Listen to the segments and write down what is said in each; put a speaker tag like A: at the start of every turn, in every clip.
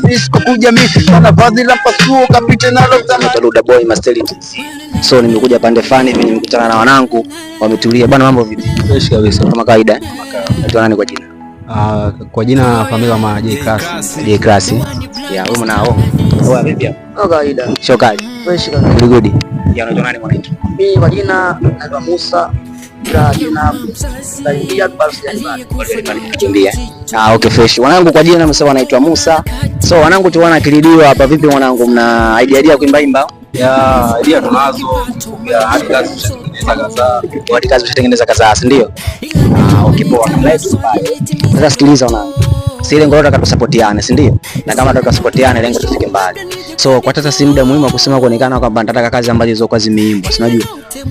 A: sisi kukuja mimi na vazi la pasuo kapite nalo kama
B: Luda Boy Masterity. So nimekuja pande fani hivi, nimekutana na wanangu wametulia. Bwana mambo vipi?
A: fresh kabisa
B: Kama kawaida. Naitwa nani kwa jina?
A: Kwa jina familia kama J Class.
B: J Class. Ya wewe mnao. Wewe vipi hapo?
C: Kama kawaida.
B: Shokali.
C: Fresh kabisa.
B: Good good. Ya unaitwa nani mwanangu?
C: Mimi kwa jina naitwa Musa. Kwa jina Saidia
B: Kimbia. Okay fresh. Wanangu kwa jina msema wanaitwa Musa. So wanangu tu wana kilidiwa hapa vipi wanangu, mna idea kuimba imba?
A: Ya idea tunazo. Ya hadi kazi
B: tutengeneza kadhaa, si ndio? Okay poa. Sasa sikiliza wanangu. Si lengo lote tukasupotiane, si ndio? Na kama tukasupotiane lengo tufike mbali. So kwa sasa si muda muhimu kusema kuonekana kwamba nataka kazi ambazo zilizokuwa zimeimbwa, si unajua?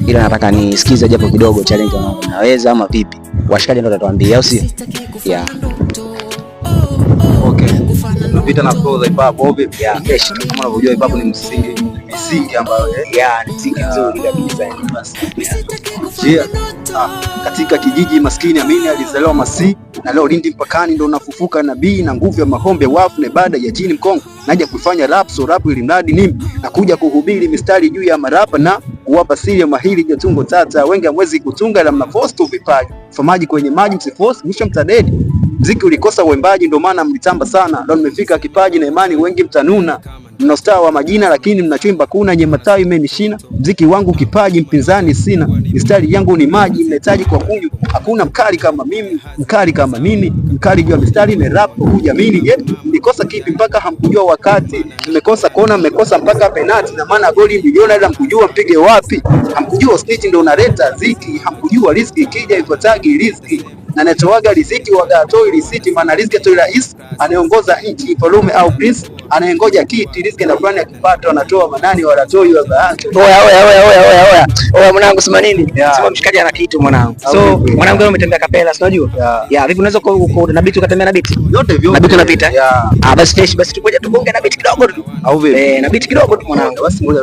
B: Ila nataka nisikize japo kidogo challenge wangu. Naweza ama vipi? Washikaji ndio watatuambia au sio? Yeah.
A: Okay. Tunapita na flow za hip hop obi. Yeah, fresh. Kama unavyojua hip hop ni msingi ambayo
B: ni msingi mzuri kabisa.
A: Yeah. Katika kijiji maskini Amini alizaliwa Masi na leo Lindi mpakani ndo unafufuka nabii na nguvu ya mahombe wafu na ibada ya jini Mkongo. Naja kufanya rap, so rap ili mradi nimi nakuja kuhubiri mistari juu ya marapa na kuwapa siri ya mahiri ya tungo tata. Wengi hamwezi kutunga la mnaforce tu vipaji. Famaji kwenye maji msiforce mwisho mtadedi. Mziki ulikosa uimbaji ndo maana mlitamba sana. Leo nimefika kipaji na imani wengi mtanuna. Mna star wa majina lakini mnachimba kuna nye matawi imenishina. Mziki wangu kipaji mpinzani sina. Mistari yangu ni maji mnahitaji kwa kunywa. Hakuna mkali kama mimi, mkali kama mimi, mkali jua mistari me rap hujamini. Mlikosa kipi mpaka hamkujua wakati? Mmekosa kona, mmekosa mpaka penalti na maana goli milioni ila mkujua mpige wapi? Hamkujua snitch ndo unaleta ziki, hamkujua riziki ikija ifuatagi riziki. Na netoaga riziki waga atoi risiti, maana riziki atoi rais anaongoza nchi mfalume au prince anayengoja kiti riziki na fulani akipata anatoa manani wala toi wa baadhi.
B: Oya mwanangu sema nini? Sema mshikaji ana kitu mwanangu. So mwanangu leo umetembea kapela, si unajua? Yeah, vipi unaweza na beat ukatembea na beat?
A: Yote vyote.
B: Na beat unapita? Basi fresh, basi tukoje tugonge na beat kidogo tu.
A: Au vipi?
B: Na beat kidogo tu mwanangu.
A: Basi ngoja